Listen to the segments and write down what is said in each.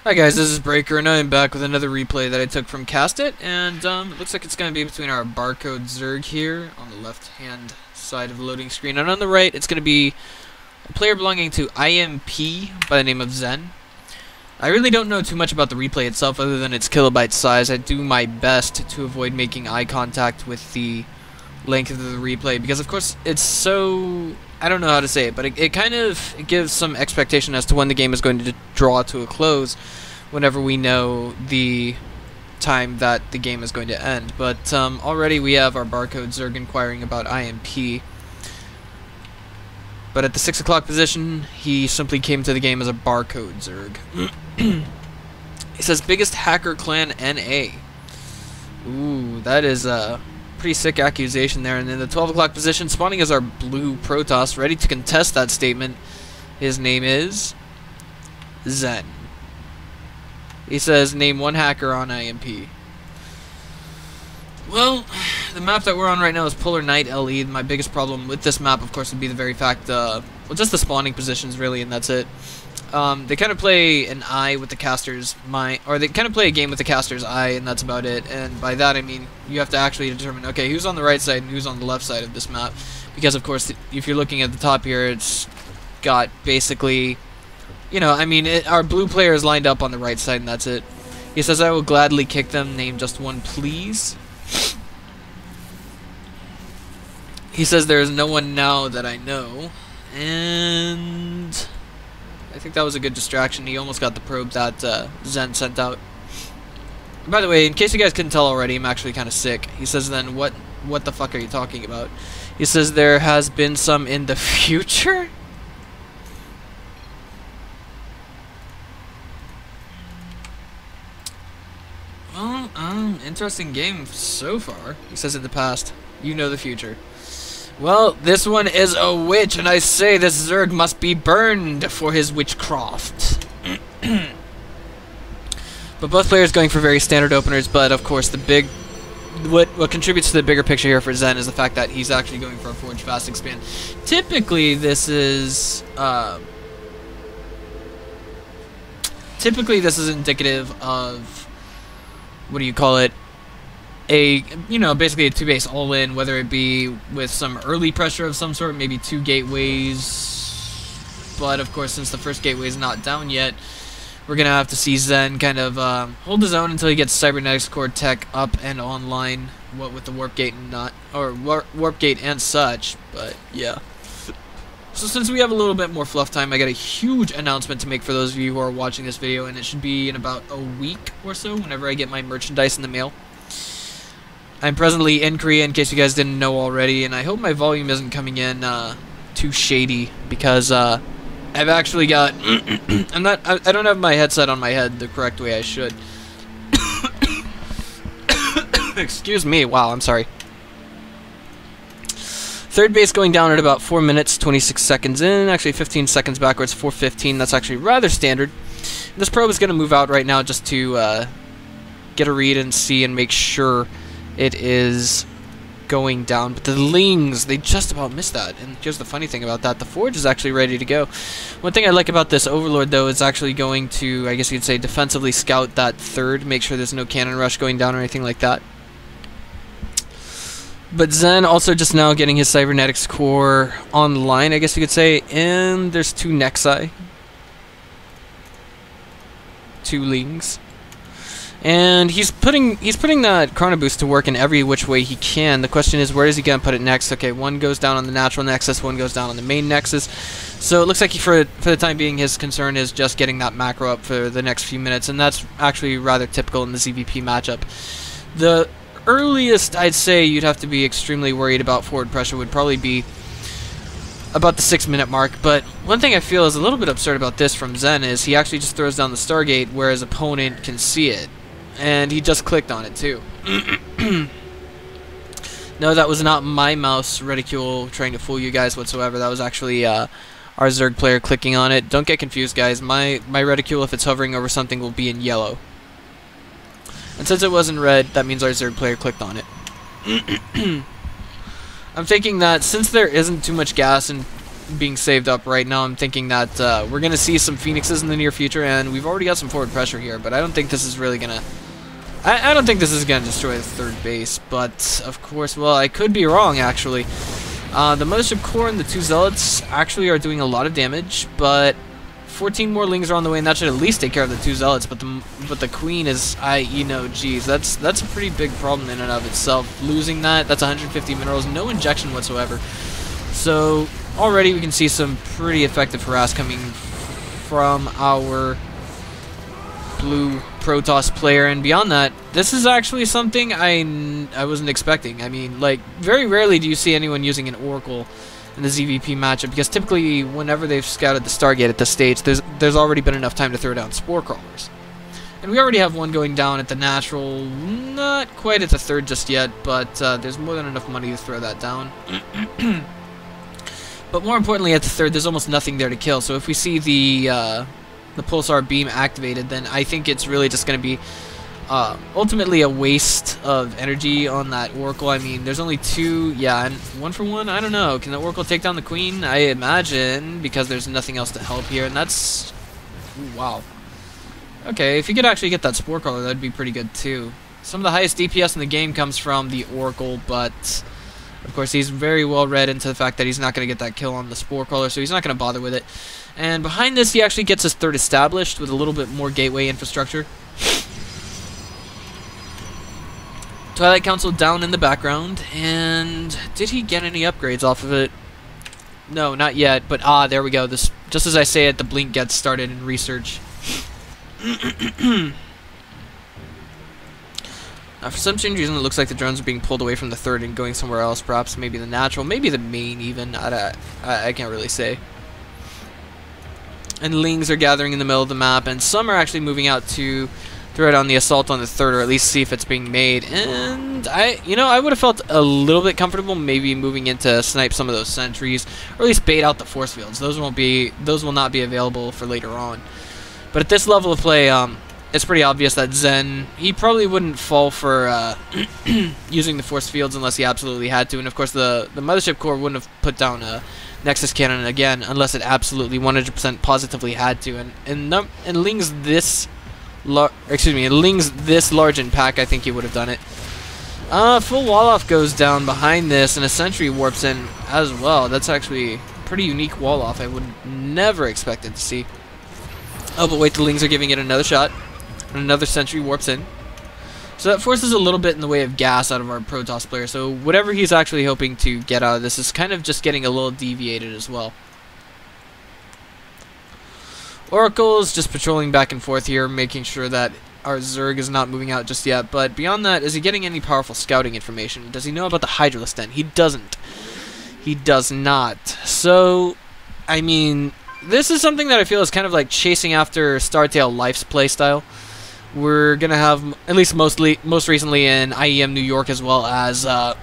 Hi guys, this is Breaker, and I'm back with another replay that I took from Cast It, and it looks like it's going to be between our barcode Zerg here on the left-hand side of the loading screen, and on the right it's going to be a player belonging to iMp by the name of Zen. I really don't know too much about the replay itself other than its kilobyte size. I do my best to avoid making eye contact with the length of the replay because, of course, it's so... I don't know how to say it, but it kind of gives some expectation as to when the game is going to draw to a close whenever we know the time that the game is going to end. But already we have our barcode Zerg inquiring about iMp. But at the 6 o'clock position, he simply came to the game as a barcode Zerg. He says, biggest hacker clan NA. Ooh, that is pretty sick accusation there. And in the 12 o'clock position, spawning as our blue Protoss, ready to contest that statement. His name is Zen. He says, name one hacker on iMp. Well, the map that we're on right now is Polar Night LE. My biggest problem with this map, of course, would be the very fact, well, just the spawning positions, really, and that's it. They kind of play an eye with the caster's mind, or they kind of play a game with the caster's eye, and that's about it. And by that I mean you have to actually determine, okay, who's on the right side and who's on the left side of this map, because of course if you're looking at the top here, it's got basically, you know, I mean, our blue player is lined up on the right side, and that's it. He says, I will gladly kick them. Name just one, please. He says there is no one now that I know, and I think that was a good distraction. He almost got the probe that Zen sent out. By the way, in case you guys couldn't tell already, I'm actually kind of sick. He says then, what the fuck are you talking about? He says there has been some in the future? Well, interesting game so far. He says in the past. You know the future. Well, this one is a witch, and I say this Zerg must be burned for his witchcraft. But both players going for very standard openers, but of course the big... What contributes to the bigger picture here for Zen is the fact that he's actually going for a Forge Fast Expand. Typically this is... indicative of... What do you call it? Basically a 2-base all-in, whether it be with some early pressure of some sort, maybe 2 gateways. But of course, since the first gateway is not down yet, we're gonna have to see Zen kind of hold his own until he gets Cybernetics Core tech up and online. What with the warp gate and warp gate and such. But yeah. So since we have a little bit more fluff time, I got a huge announcement to make for those of you who are watching this video, and it should be in about a week or so, whenever I get my merchandise in the mail. I'm presently in Korea, in case you guys didn't know already, and I hope my volume isn't coming in too shady, because I've actually got... I don't have my headset on my head the correct way I should. Excuse me, wow, I'm sorry. Third base going down at about 4 minutes, 26 seconds in, actually 15 seconds backwards, 4:15, that's actually rather standard. This probe is going to move out right now just to get a read and see and make sure it is going down. But the Lings, they just about missed that. And here's the funny thing about that, the Forge is actually ready to go. One thing I like about this Overlord, though, is actually going to, I guess you could say, defensively scout that third, make sure there's no cannon rush going down or anything like that. But Zen also just now getting his Cybernetics Core online, I guess you could say, and there's 2 Nexi. 2 Lings. And he's putting that Chrono Boost to work in every which way he can. The question is, where is he going to put it next? Okay, one goes down on the natural nexus, one goes down on the main nexus. So it looks like for the time being, his concern is just getting that macro up for the next few minutes, and that's actually rather typical in the ZVP matchup. The earliest I'd say you'd have to be extremely worried about forward pressure would probably be about the 6-minute mark. But one thing I feel is a little bit absurd about this from Zen is he actually just throws down the Stargate where his opponent can see it. And he just clicked on it too. No, that was not my mouse reticule trying to fool you guys whatsoever. That was actually our Zerg player clicking on it. Don't get confused, guys. My reticule, if it's hovering over something, will be in yellow. And since it wasn't red, that means our Zerg player clicked on it. I'm thinking that since there isn't too much gas in being saved up right now. I'm thinking that we're going to see some Phoenixes in the near future, and we've already got some forward pressure here, but I don't think this is really going to... I don't think this is going to destroy the third base, but of course, well, I could be wrong, actually. The Mothership Core and the 2 Zealots actually are doing a lot of damage, but 14 more Lings are on the way, and that should at least take care of the 2 Zealots, but the Queen is, geez, that's a pretty big problem in and of itself. Losing that's 150 minerals, no injection whatsoever. So, already we can see some pretty effective harass coming from our blue Protoss player, and beyond that, this is actually something I wasn't expecting. I mean, like, very rarely do you see anyone using an Oracle in the ZVP matchup, because typically whenever they've scouted the Stargate at this stage, there's already been enough time to throw down Spore Crawlers. And we already have one going down at the natural, not quite at the third just yet, but there's more than enough money to throw that down. But more importantly, at the third, there's almost nothing there to kill, so if we see the Pulsar Beam activated, then I think it's really just going to be ultimately a waste of energy on that Oracle. I mean, there's only 2, yeah, and 1 for 1, I don't know. Can the Oracle take down the Queen? I imagine, because there's nothing else to help here, and that's... Ooh, wow. Okay, if you could actually get that Spore Crawler, that'd be pretty good too. Some of the highest DPS in the game comes from the Oracle, but of course he's very well read into the fact that he's not going to get that kill on the Spore Crawler, so he's not going to bother with it. And behind this, he actually gets his third established with a little bit more gateway infrastructure. Twilight Council down in the background, and did he get any upgrades off of it? No, not yet, but there we go. This, just as I say it, the blink gets started in research. Now, for some strange reason, it looks like the drones are being pulled away from the third and going somewhere else, perhaps maybe the natural, maybe the main even. I can't really say. And Lings are gathering in the middle of the map, and some are actually moving out to throw it on the assault on the third, or at least see if it's being made. And I would have felt a little bit comfortable maybe moving in to snipe some of those sentries, or at least bait out the force fields. Those will not be available for later on. But at this level of play, it's pretty obvious that Zen, he probably wouldn't fall for using the force fields unless he absolutely had to. And of course, the Mothership Core wouldn't have put down a Nexus Cannon again unless it absolutely 100% positively had to. And Ling's this large in pack, I think he would have done it. Full wall off goes down behind this, and a sentry warps in as well. That's actually a pretty unique wall off. I would never expect it to see. Oh, but wait, the Lings are giving it another shot. And another sentry warps in. So that forces a little bit in the way of gas out of our Protoss player. So whatever he's actually hoping to get out of this is kind of just getting a little deviated as well. Oracle's just patrolling back and forth here, making sure that our Zerg is not moving out just yet. But beyond that, is he getting any powerful scouting information? Does he know about the Hydralisk Den? He doesn't. He does not. So, I mean, this is something that I feel is kind of like chasing after Startale Life's playstyle. We're gonna have, at least most recently in IEM New York, as well as what's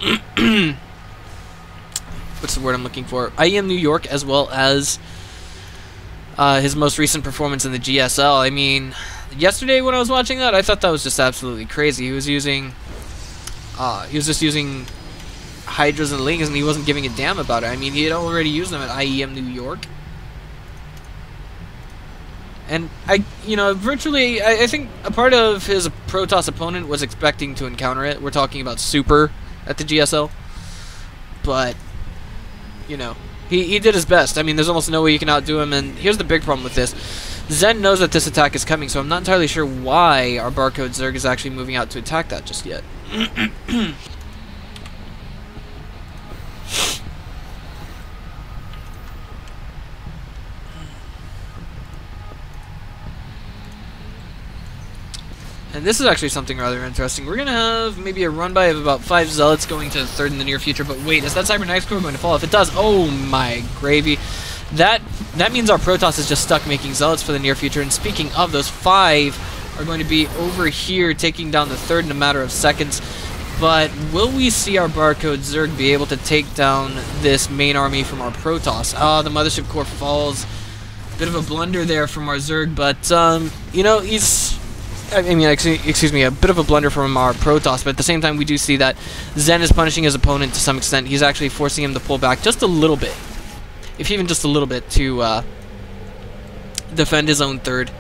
the word I'm looking for? IEM New York, as well as his most recent performance in the GSL. I mean, yesterday when I was watching that, I thought that was just absolutely crazy. He was just using Hydras and Lings, and he wasn't giving a damn about it. I mean, he had already used them at IEM New York. And I think a part of his Protoss opponent was expecting to encounter it. We're talking about Super at the GSL. But, he did his best. I mean, there's almost no way you can outdo him. And here's the big problem with this. Zen knows that this attack is coming, so I'm not entirely sure why our Barcode Zerg is actually moving out to attack that just yet. And this is actually something rather interesting. We're going to have maybe a run-by of about 5 Zealots going to the third in the near future. But wait, is that Cybernetics Core going to fall? If it does, oh my gravy. That means our Protoss is just stuck making Zealots for the near future. And speaking of, those 5 are going to be over here taking down the third in a matter of seconds. But will we see our Barcode Zerg be able to take down this main army from our Protoss? The Mothership Core falls. Bit of a blunder there from our Zerg, but, excuse me, a bit of a blunder from our Protoss, but at the same time we do see that Zen is punishing his opponent to some extent. He's actually forcing him to pull back just a little bit. if even just a little bit, to defend his own third.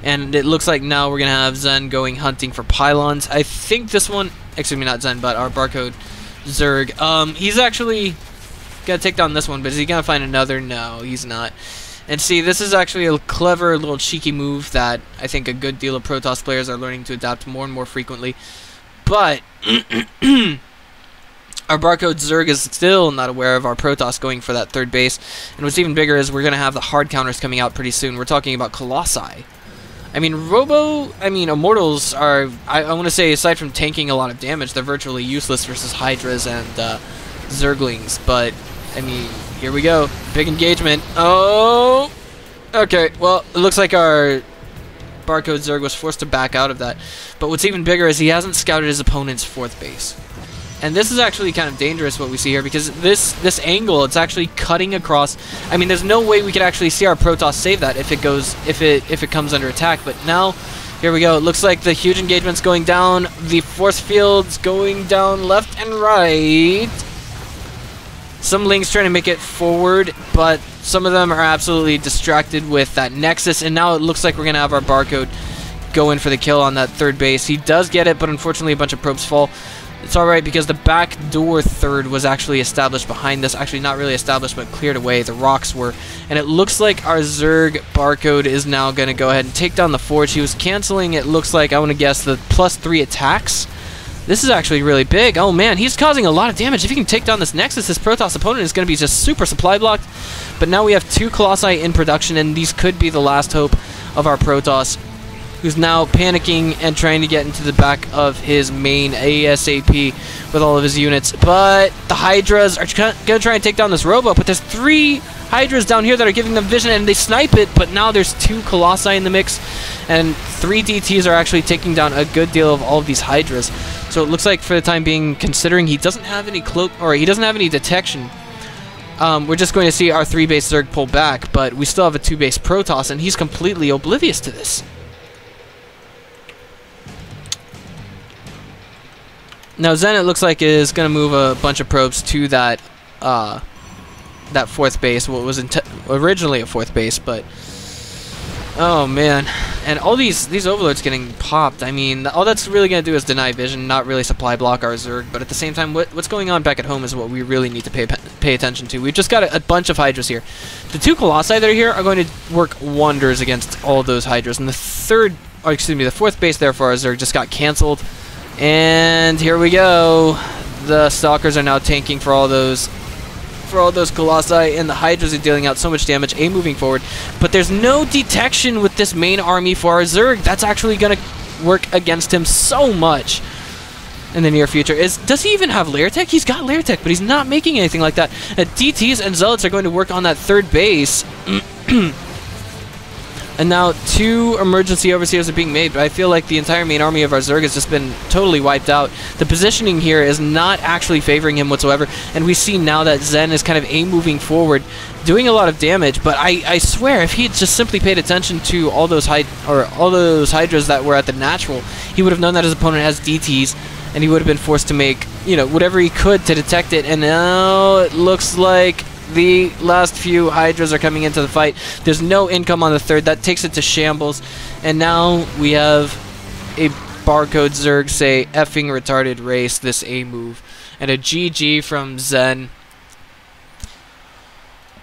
And it looks like now we're going to have Zen going hunting for pylons. I think this one, excuse me, not Zen, but our barcode Zerg. He's actually going to take down this one, but is he going to find another? No, he's not. And see, this is actually a clever little cheeky move that I think a good deal of Protoss players are learning to adapt more and more frequently. But our barcode Zerg is still not aware of our Protoss going for that third base. And what's even bigger is we're going to have the hard counters coming out pretty soon. We're talking about Colossi. I mean, Immortals are, I want to say, aside from tanking a lot of damage, they're virtually useless versus Hydras and Zerglings. But, I mean, here we go. Big engagement. Oh! Okay, well, it looks like our barcode Zerg was forced to back out of that. But what's even bigger is he hasn't scouted his opponent's fourth base. And this is actually kind of dangerous, what we see here, because this angle, it's actually cutting across. I mean, there's no way we could actually see our Protoss save that if it comes under attack. But now, here we go. It looks like the huge engagement's going down. The force field's going down left and right. Some Lings trying to make it forward, but some of them are absolutely distracted with that Nexus. And now it looks like we're going to have our barcode go in for the kill on that third base. He does get it, but unfortunately a bunch of probes fall. It's alright because the backdoor third was actually established behind this. Actually, not really established, but cleared away. The rocks were. And it looks like our Zerg barcode is now going to go ahead and take down the forge. He was canceling, it looks like, I want to guess, the +3 attacks. This is actually really big. Oh man, he's causing a lot of damage. If he can take down this Nexus, his Protoss opponent is going to be just super supply blocked. But now we have 2 Colossi in production, and these could be the last hope of our Protoss, who's now panicking and trying to get into the back of his main ASAP with all of his units. But the Hydras are going to try and take down this Robo, but there's 3 Hydras down here that are giving them vision, and they snipe it, but now there's 2 Colossi in the mix, and 3 DTs are actually taking down a good deal of all of these Hydras. So it looks like, for the time being, considering he doesn't have any cloak, or he doesn't have any detection, we're just going to see our 3-base Zerg pull back, but we still have a 2-base Protoss, and he's completely oblivious to this. Now Zen, it looks like, is going to move a bunch of probes to that that 4th base. Well, it was originally a 4th base, but oh man, and all these overlords getting popped. I mean, all that's really going to do is deny vision, not really supply block our Zerg. But at the same time, what's going on back at home is what we really need to pay attention to. We've just got a bunch of Hydras here. The 2 Colossi that are here are going to work wonders against all those Hydras, and the 4th base there for our Zerg just got canceled. And here we go. The Stalkers are now tanking for all those Colossi, and the Hydras are dealing out so much damage, moving forward. But there's no detection with this main army for our Zerg. That's actually going to work against him so much in the near future. Does he even have lair tech? He's got lair tech, but he's not making anything like that. DTs and Zealots are going to work on that 3rd base. And now 2 emergency overseers are being made, but I feel like the entire main army of our Zerg has just been totally wiped out. The positioning here is not actually favoring him whatsoever, and we see now that Zen is kind of moving forward, doing a lot of damage. But I swear, if he had just simply paid attention to all those Hydras that were at the natural, he would have known that his opponent has DTs, and he would have been forced to make, you know, whatever he could to detect it. And now it looks like the last few Hydras are coming into the fight. There's no income on the 3rd. That takes it to shambles. And now we have a barcode Zerg say, effing retarded race, this A move. And a GG from Zen.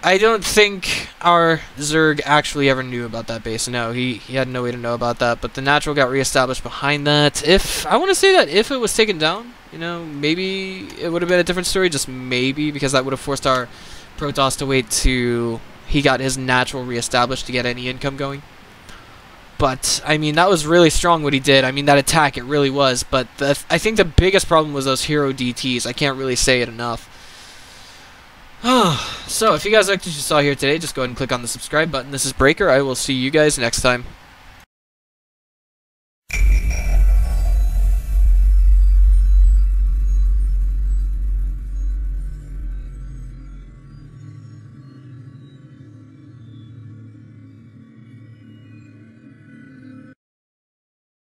I don't think our Zerg actually ever knew about that base. No, he had no way to know about that. But the natural got reestablished behind that. I want to say that if it was taken down, you know, maybe it would have been a different story. Just maybe, because that would have forced our Protoss to wait till he got his natural reestablished to get any income going. But, I mean, that was really strong what he did. I mean, that attack, it really was. But I think the biggest problem was those hero DTs. I can't really say it enough. So, if you guys liked what you saw here today, just go ahead and click on the subscribe button. This is Breaker. I will see you guys next time.